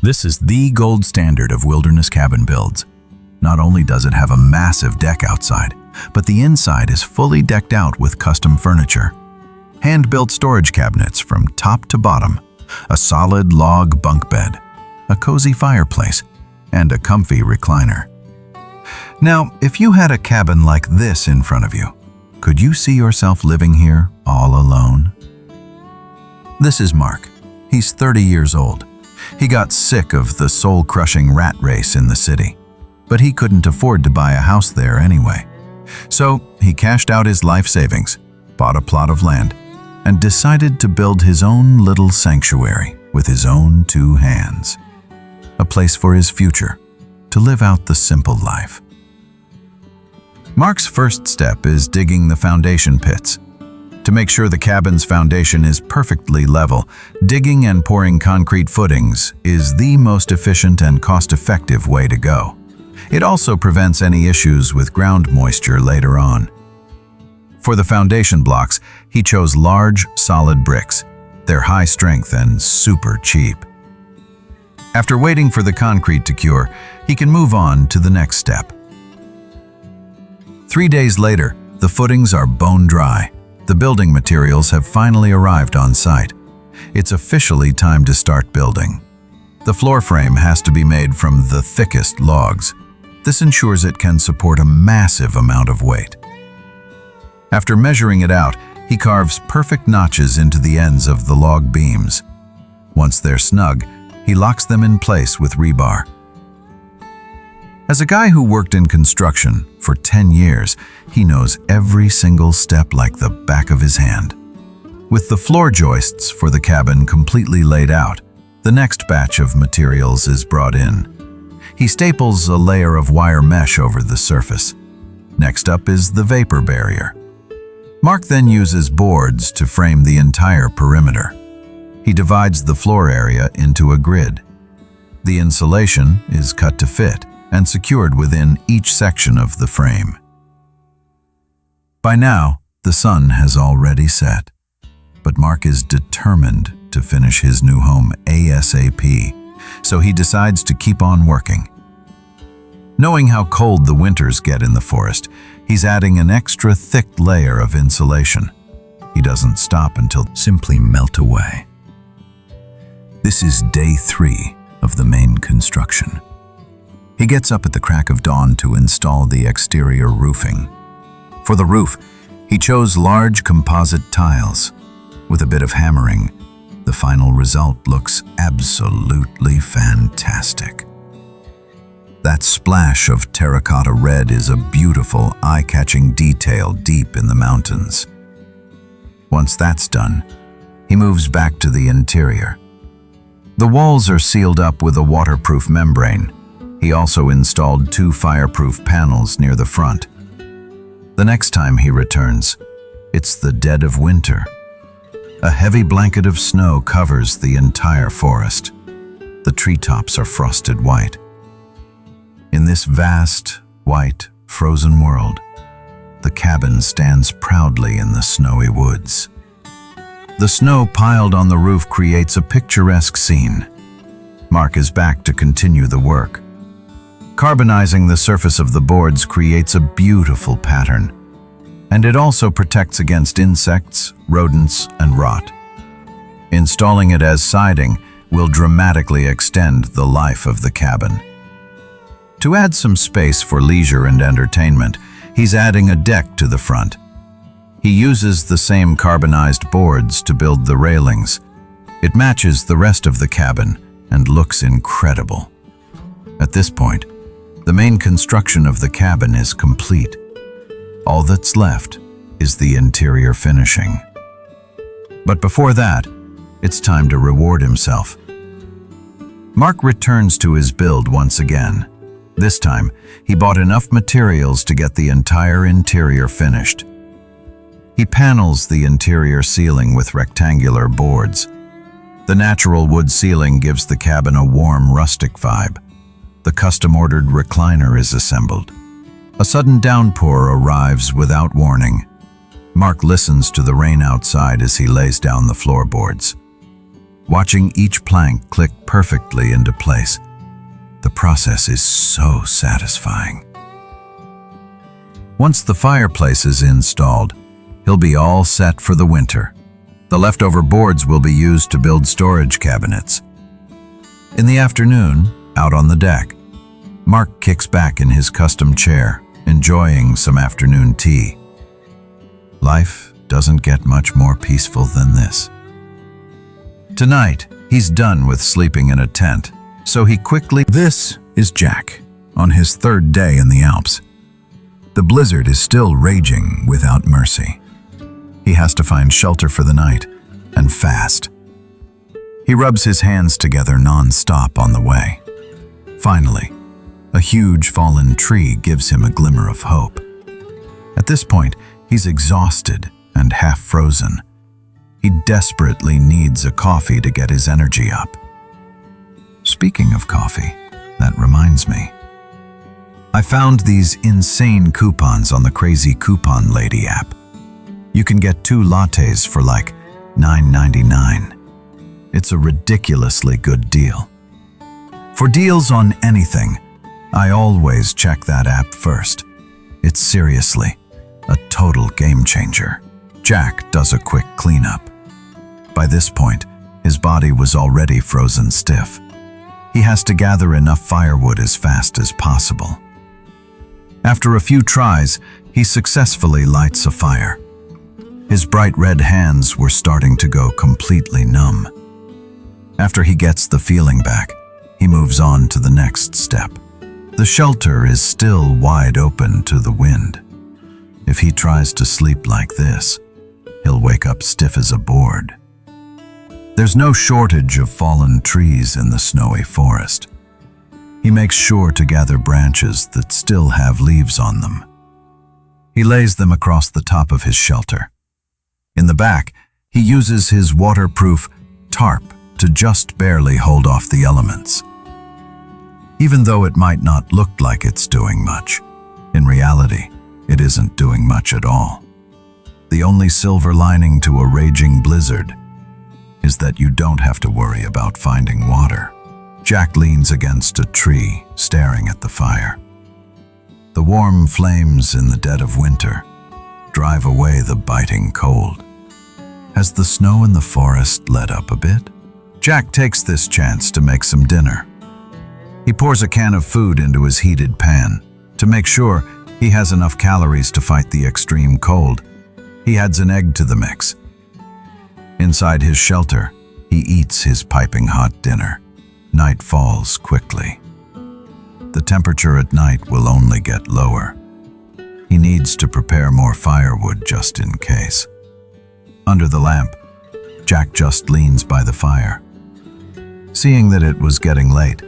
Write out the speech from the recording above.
This is the gold standard of wilderness cabin builds. Not only does it have a massive deck outside, but the inside is fully decked out with custom furniture. Hand-built storage cabinets from top to bottom, a solid log bunk bed, a cozy fireplace, and a comfy recliner. Now, if you had a cabin like this in front of you, could you see yourself living here all alone? This is Mark. He's 30 years old. He got sick of the soul-crushing rat race in the city, but he couldn't afford to buy a house there anyway. So he cashed out his life savings, bought a plot of land, and decided to build his own little sanctuary with his own two hands. A place for his future, to live out the simple life. Mark's first step is digging the foundation pits. To make sure the cabin's foundation is perfectly level, digging and pouring concrete footings is the most efficient and cost-effective way to go. It also prevents any issues with ground moisture later on. For the foundation blocks, he chose large, solid bricks. They're high strength and super cheap. After waiting for the concrete to cure, he can move on to the next step. 3 days later, the footings are bone dry. The building materials have finally arrived on site. It's officially time to start building. The floor frame has to be made from the thickest logs. This ensures it can support a massive amount of weight. After measuring it out, he carves perfect notches into the ends of the log beams. Once they're snug, he locks them in place with rebar. As a guy who worked in construction for 10 years, he knows every single step like the back of his hand. With the floor joists for the cabin completely laid out, the next batch of materials is brought in. He staples a layer of wire mesh over the surface. Next up is the vapor barrier. Mark then uses boards to frame the entire perimeter. He divides the floor area into a grid. The insulation is cut to fit and secured within each section of the frame. By now, the sun has already set, but Mark is determined to finish his new home ASAP, so he decides to keep on working. Knowing how cold the winters get in the forest, he's adding an extra thick layer of insulation. He doesn't stop until simply melt away. This is day 3 of the main construction. He gets up at the crack of dawn to install the exterior roofing. For the roof, he chose large composite tiles. With a bit of hammering, the final result looks absolutely fantastic. That splash of terracotta red is a beautiful, eye-catching detail deep in the mountains. Once that's done, he moves back to the interior. The walls are sealed up with a waterproof membrane. He also installed 2 fireproof panels near the front. The next time he returns, it's the dead of winter. A heavy blanket of snow covers the entire forest. The treetops are frosted white. In this vast, white, frozen world, the cabin stands proudly in the snowy woods. The snow piled on the roof creates a picturesque scene. Mark is back to continue the work. Carbonizing the surface of the boards creates a beautiful pattern, and it also protects against insects, rodents, and rot. Installing it as siding will dramatically extend the life of the cabin. To add some space for leisure and entertainment, he's adding a deck to the front. He uses the same carbonized boards to build the railings. It matches the rest of the cabin and looks incredible. At this point, the main construction of the cabin is complete. All that's left is the interior finishing. But before that, it's time to reward himself. Mark returns to his build once again. This time, he bought enough materials to get the entire interior finished. He panels the interior ceiling with rectangular boards. The natural wood ceiling gives the cabin a warm, rustic vibe. The custom-ordered recliner is assembled. A sudden downpour arrives without warning. Mark listens to the rain outside as he lays down the floorboards. watching each plank click perfectly into place. The process is so satisfying. Once the fireplace is installed, he'll be all set for the winter. The leftover boards will be used to build storage cabinets. In the afternoon, out on the deck, Mark kicks back in his custom chair, enjoying some afternoon tea. Life doesn't get much more peaceful than this. Tonight, he's done with sleeping in a tent, so he quickly... This is Jack, on his third day in the Alps. The blizzard is still raging without mercy. He has to find shelter for the night, and fast. He rubs his hands together non-stop on the way. Finally, a huge fallen tree gives him a glimmer of hope. At this point, he's exhausted and half frozen. He desperately needs a coffee to get his energy up. Speaking of coffee, that reminds me. I found these insane coupons on the Crazy Coupon Lady app. You can get 2 lattes for like $9.99. It's a ridiculously good deal. For deals on anything, I always check that app first. It's seriously a total game changer. Jack does a quick cleanup. By this point, his body was already frozen stiff. He has to gather enough firewood as fast as possible. After a few tries, he successfully lights a fire. His bright red hands were starting to go completely numb. After he gets the feeling back, he moves on to the next step. The shelter is still wide open to the wind. If he tries to sleep like this, he'll wake up stiff as a board. There's no shortage of fallen trees in the snowy forest. He makes sure to gather branches that still have leaves on them. He lays them across the top of his shelter. In the back, he uses his waterproof tarp to just barely hold off the elements. Even though it might not look like it's doing much, in reality, it isn't doing much at all. The only silver lining to a raging blizzard is that you don't have to worry about finding water. Jack leans against a tree, staring at the fire. The warm flames in the dead of winter drive away the biting cold. Has the snow in the forest let up a bit? Jack takes this chance to make some dinner. He pours a can of food into his heated pan. To make sure he has enough calories to fight the extreme cold, he adds an egg to the mix. Inside his shelter, he eats his piping hot dinner. Night falls quickly. The temperature at night will only get lower. He needs to prepare more firewood just in case. Under the lamp, Jack just leans by the fire. Seeing that it was getting late,